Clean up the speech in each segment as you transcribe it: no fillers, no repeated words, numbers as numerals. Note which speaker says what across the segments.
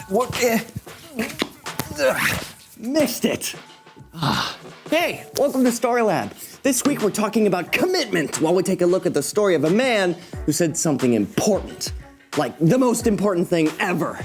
Speaker 1: What? Missed it. Hey, welcome to Story Lab. This week we're talking about commitment while we take a look at the story of a man who said something important. Like the most important thing ever.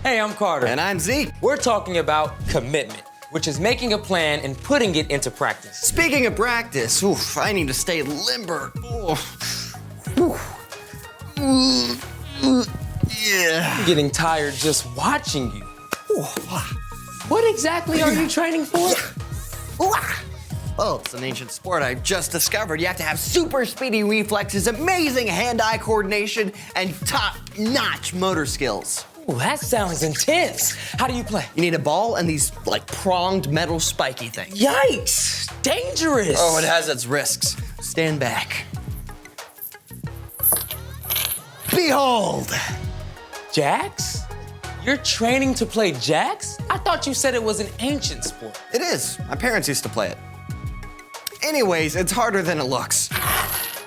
Speaker 2: Hey, I'm Carter.
Speaker 1: And I'm Zeke.
Speaker 2: We're talking about commitment, which is making a plan and putting it into practice.
Speaker 1: Speaking of practice, I need to stay limber. Yeah.
Speaker 2: I'm getting tired just watching you. What exactly are you training for?
Speaker 1: Oh, it's an ancient sport I just discovered. You have to have super speedy reflexes, amazing hand-eye coordination, and top-notch motor skills.
Speaker 2: Ooh, that sounds intense. How do you play?
Speaker 1: You need a ball and these, like, pronged metal spiky things.
Speaker 2: Yikes! Dangerous!
Speaker 1: Oh, it has its risks. Stand back. Behold!
Speaker 2: Jacks? You're training to play jacks? I thought you said it was an ancient sport.
Speaker 1: It is. My parents used to play it. Anyways, it's harder than it looks.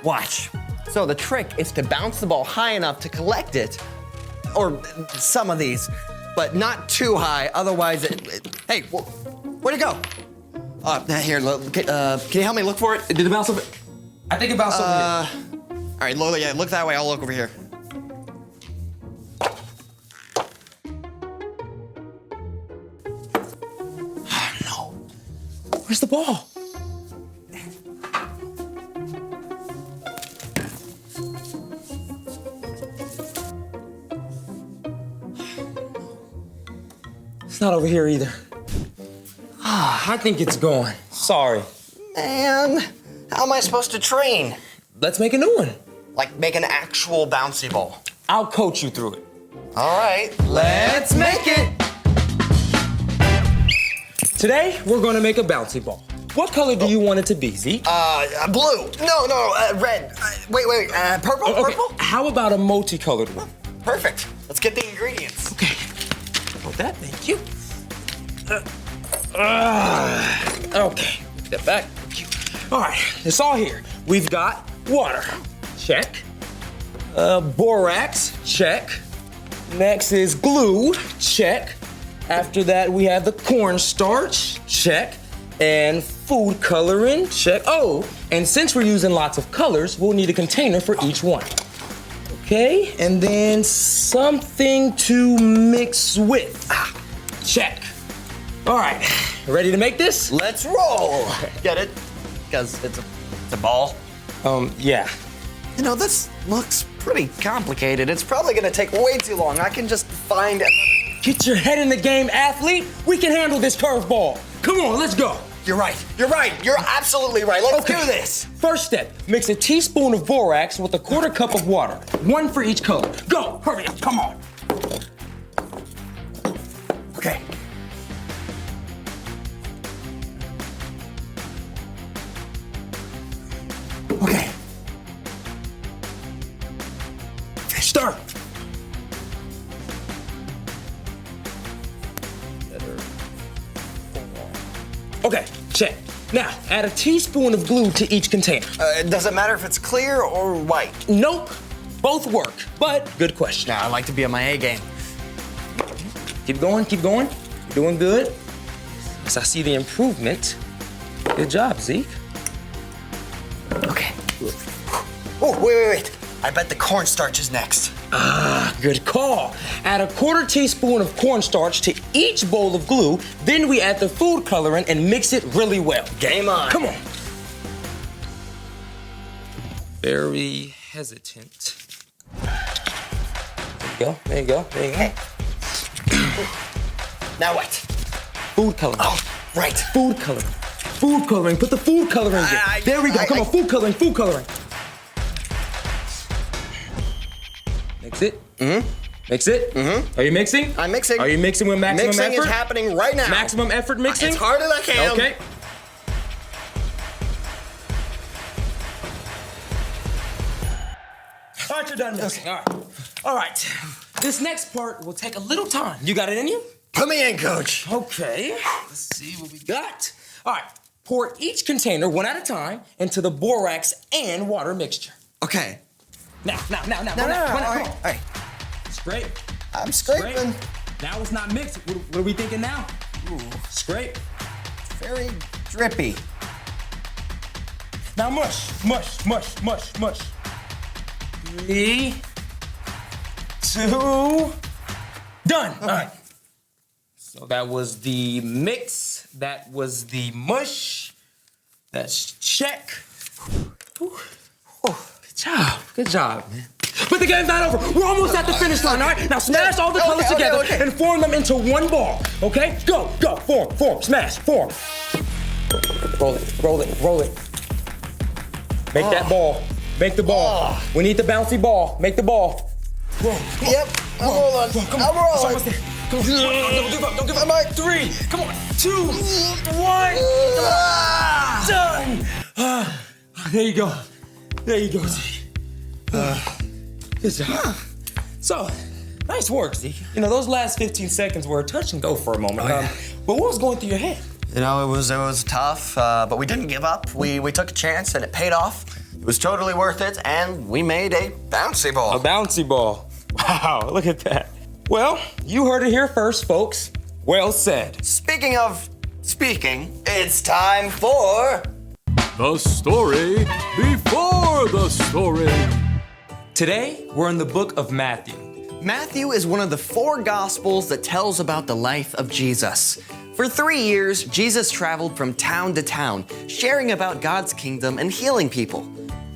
Speaker 1: Watch. So the trick is to bounce the ball high enough to collect it, or some of these, but not too high, otherwise hey, where'd it go? Here, look, can you help me look for it?
Speaker 2: Did it bounce over? I think it bounced over here.
Speaker 1: All right, look that way, I'll look over here.
Speaker 2: No. Where's the ball? It's not over here either. I think it's gone. Sorry.
Speaker 1: Man, how am I supposed to train?
Speaker 2: Let's make a new one.
Speaker 1: Like make an actual bouncy ball.
Speaker 2: I'll coach you through it.
Speaker 1: All right, let's make it.
Speaker 2: Today, we're gonna make a bouncy ball. What color do you want it to be, Zeke?
Speaker 1: Blue. No, red. Wait, purple?
Speaker 2: Okay.
Speaker 1: Purple?
Speaker 2: How about a multicolored one?
Speaker 1: Perfect. Let's get the ingredients.
Speaker 2: Okay. Hold that, thank you. Okay, step back. Thank you. All right, it's all here. We've got water, check. Borax, check. Next is glue, check. After that, we have the cornstarch, check. And food coloring, check. Oh, and since we're using lots of colors, we'll need a container for each one. Okay, and then something to mix with. Check. All right, ready to make this?
Speaker 1: Let's roll. Get it? Because it's a ball.
Speaker 2: Yeah.
Speaker 1: You know, this looks pretty complicated. It's probably gonna take way too long. I can just find another.
Speaker 2: Get your head in the game, athlete. We can handle this curveball. Come on, let's go.
Speaker 1: You're right. You're absolutely right. Let's do this.
Speaker 2: First step, mix a teaspoon of borax with a 1/4 cup of water. One for each color. Go, hurry up, come on.
Speaker 1: Okay. Okay.
Speaker 2: Stir. Okay, check. Now, add a teaspoon of glue to each container.
Speaker 1: Does it matter if it's clear or white?
Speaker 2: Nope, both work, but good question.
Speaker 1: Nah, I like to be on my A game.
Speaker 2: Keep going. You're doing good. As I see the improvement. Good job, Zeke.
Speaker 1: Okay. Oh, wait. I bet the cornstarch is next.
Speaker 2: Good call. Add a 1/4 teaspoon of cornstarch to each bowl of glue, then we add the food coloring and mix it really well.
Speaker 1: Game on.
Speaker 2: Come on. Very hesitant. There you go.
Speaker 1: Now what?
Speaker 2: Food coloring.
Speaker 1: Oh, right.
Speaker 2: Food coloring. Put the food coloring in. There we go. Come on, food coloring. Mix it. Mix it. Are you mixing?
Speaker 1: I'm mixing.
Speaker 2: Are you mixing with maximum effort?
Speaker 1: Mixing is happening right now.
Speaker 2: Maximum effort mixing?
Speaker 1: As hard as I can.
Speaker 2: Okay. All right, you're done mixing.
Speaker 1: Okay.
Speaker 2: All right. This next part will take a little time. You got it in you?
Speaker 1: Put me in, coach.
Speaker 2: Okay. Let's see what we got. All right. Pour each container one at a time into the borax and water mixture.
Speaker 1: Okay.
Speaker 2: Now.
Speaker 1: No,
Speaker 2: Come on.
Speaker 1: all right.
Speaker 2: Scrape.
Speaker 1: I'm scraping.
Speaker 2: Now it's not mixed. What are we thinking now?
Speaker 1: Ooh,
Speaker 2: Scrape.
Speaker 1: very drippy.
Speaker 2: Now mush. 3, 2, done.
Speaker 1: Okay.
Speaker 2: All right. So that was the mix. That was the mush. That's check. Whew. Good job, man. But the game's not over. We're almost at the finish line, all right? Now smash all the colors together and form them into one ball, okay? Go, form, smash, form. Roll it. Make that ball. Make the ball. We need the bouncy ball. Make the ball. Roll.
Speaker 1: Yep, I'm rolling.
Speaker 2: Come on.
Speaker 1: I'm rolling.
Speaker 2: It's almost there. Come on. Don't give up.
Speaker 1: I'm like
Speaker 2: 3. Come on. 2, 1. Done. There you go. Z. Good job. So, nice work, Z. You know, those last 15 seconds were touch and go for a moment. But what was going through your head?
Speaker 1: You know, it was tough, but we didn't give up. We took a chance and it paid off. It was totally worth it, and we made a bouncy ball.
Speaker 2: A bouncy ball. Wow, look at that. Well, you heard it here first, folks. Well said.
Speaker 1: Speaking of speaking, it's time for...
Speaker 3: The story before the story.
Speaker 2: Today, we're in the book of Matthew.
Speaker 1: Matthew is one of the 4 Gospels that tells about the life of Jesus. For 3 years, Jesus traveled from town to town, sharing about God's kingdom and healing people.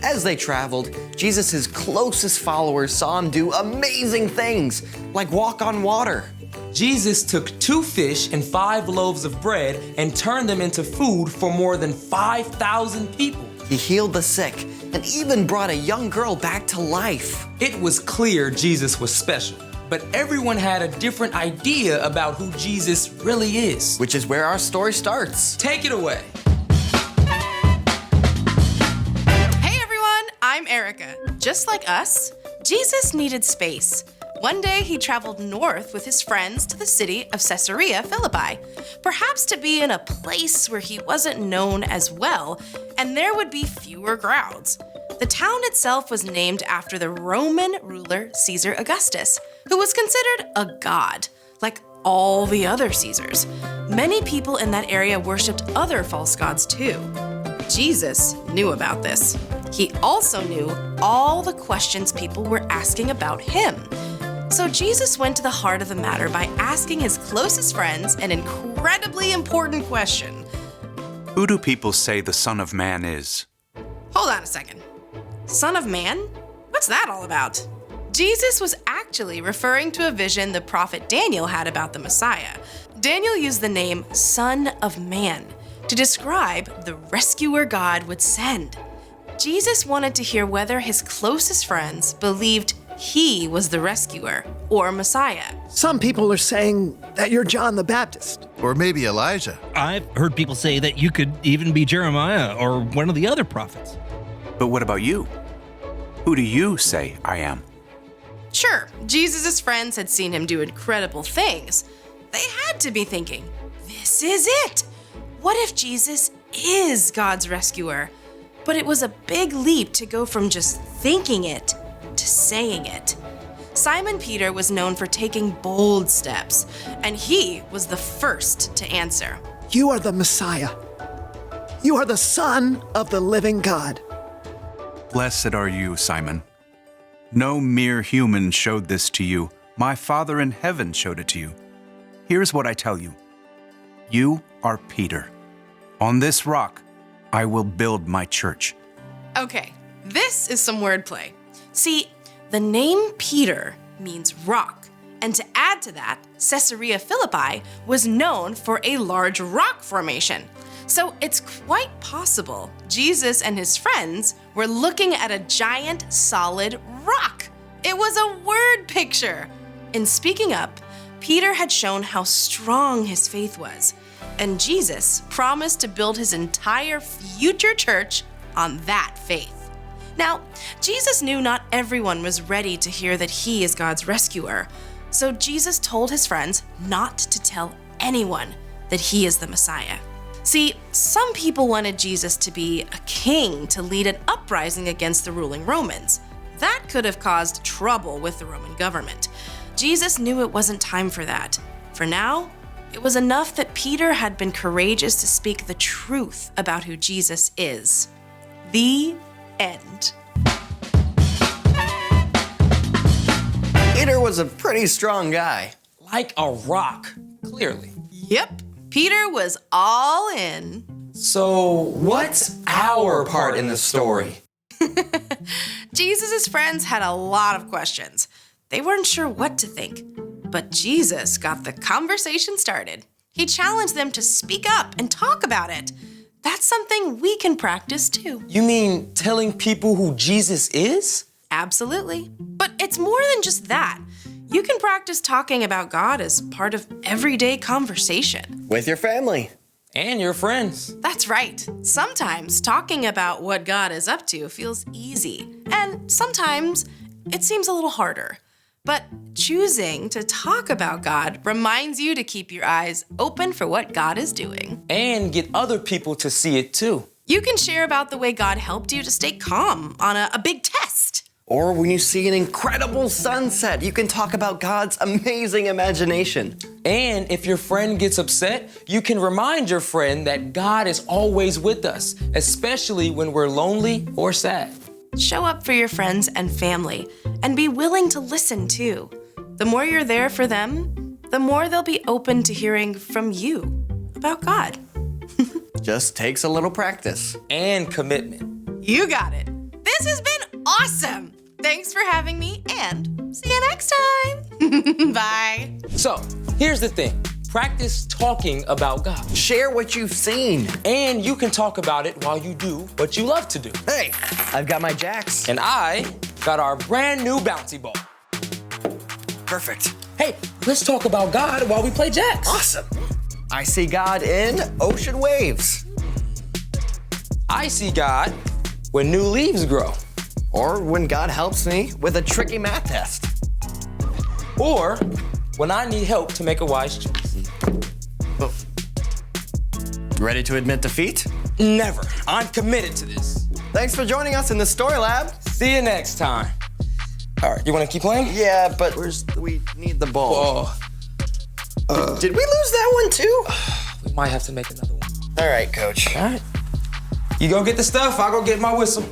Speaker 1: As they traveled, Jesus' closest followers saw him do amazing things, like walk on water.
Speaker 2: Jesus took 2 fish and 5 loaves of bread and turned them into food for more than 5,000 people.
Speaker 1: He healed the sick and even brought a young girl back to life.
Speaker 2: It was clear Jesus was special, but everyone had a different idea about who Jesus really is.
Speaker 1: Which is where our story starts.
Speaker 2: Take it away.
Speaker 4: Hey everyone, I'm Erica. Just like us, Jesus needed space. One day he traveled north with his friends to the city of Caesarea Philippi, perhaps to be in a place where he wasn't known as well, and there would be fewer crowds. The town itself was named after the Roman ruler Caesar Augustus, who was considered a god, like all the other Caesars. Many people in that area worshipped other false gods too. Jesus knew about this. He also knew all the questions people were asking about him. So Jesus went to the heart of the matter by asking his closest friends an incredibly important question.
Speaker 5: Who do people say the Son of Man is?
Speaker 4: Hold on a second. Son of Man? What's that all about? Jesus was actually referring to a vision the prophet Daniel had about the Messiah. Daniel used the name Son of Man to describe the rescuer God would send. Jesus wanted to hear whether his closest friends believed he was the rescuer or Messiah.
Speaker 6: Some people are saying that you're John the Baptist.
Speaker 7: Or maybe Elijah.
Speaker 8: I've heard people say that you could even be Jeremiah or one of the other prophets.
Speaker 5: But what about you? Who do you say I am?
Speaker 4: Sure, Jesus' friends had seen him do incredible things. They had to be thinking, this is it. What if Jesus is God's rescuer? But it was a big leap to go from just thinking it to saying it. Simon Peter was known for taking bold steps, and he was the first to answer.
Speaker 6: You are the Messiah. You are the Son of the living God.
Speaker 5: Blessed are you, Simon. No mere human showed this to you. My Father in heaven showed it to you. Here's what I tell you. You are Peter. On this rock, I will build my church.
Speaker 4: Okay, this is some wordplay. See, the name Peter means rock, and to add to that, Caesarea Philippi was known for a large rock formation. So it's quite possible Jesus and his friends were looking at a giant solid rock. It was a word picture. In speaking up, Peter had shown how strong his faith was, and Jesus promised to build his entire future church on that faith. Now, Jesus knew not everyone was ready to hear that he is God's rescuer, so Jesus told his friends not to tell anyone that he is the Messiah. See, some people wanted Jesus to be a king to lead an uprising against the ruling Romans. That could have caused trouble with the Roman government. Jesus knew it wasn't time for that. For now, it was enough that Peter had been courageous to speak the truth about who Jesus is. The end.
Speaker 1: Peter was a pretty strong guy.
Speaker 2: Like a rock, clearly.
Speaker 4: Yep, Peter was all in.
Speaker 2: So what's our part in the story?
Speaker 4: Jesus' friends had a lot of questions. They weren't sure what to think. But Jesus got the conversation started. He challenged them to speak up and talk about it. That's something we can practice too.
Speaker 2: You mean telling people who Jesus is?
Speaker 4: Absolutely. But it's more than just that. You can practice talking about God as part of everyday conversation.
Speaker 1: With your family.
Speaker 2: And your friends.
Speaker 4: That's right. Sometimes talking about what God is up to feels easy, and sometimes it seems a little harder. But choosing to talk about God reminds you to keep your eyes open for what God is doing.
Speaker 2: And get other people to see it too.
Speaker 4: You can share about the way God helped you to stay calm on a big test.
Speaker 1: Or when you see an incredible sunset, you can talk about God's amazing imagination.
Speaker 2: And if your friend gets upset, you can remind your friend that God is always with us, especially when we're lonely or sad.
Speaker 4: Show up for your friends and family, and be willing to listen too. The more you're there for them, the more they'll be open to hearing from you about God.
Speaker 1: Just takes a little practice.
Speaker 2: And commitment.
Speaker 4: You got it. This has been awesome. Thanks for having me, and see you next time. Bye.
Speaker 2: So, here's the thing. Practice talking about God.
Speaker 1: Share what you've seen.
Speaker 2: And you can talk about it while you do what you love to do.
Speaker 1: Hey, I've got my jacks.
Speaker 2: And I got our brand new bouncy ball.
Speaker 1: Perfect.
Speaker 2: Hey, let's talk about God while we play jacks.
Speaker 1: Awesome. I see God in ocean waves.
Speaker 2: I see God when new leaves grow.
Speaker 1: Or when God helps me with a tricky math test.
Speaker 2: Or when I need help to make a wise choice.
Speaker 1: Ready to admit defeat?
Speaker 2: Never. I'm committed to this.
Speaker 1: Thanks for joining us in the Story Lab.
Speaker 2: See you next time. All right, you want to keep playing?
Speaker 1: Yeah, but we need the ball. Did we lose that one too?
Speaker 2: We might have to make another one.
Speaker 1: All right, coach.
Speaker 2: All right. You go get the stuff, I'll go get my whistle.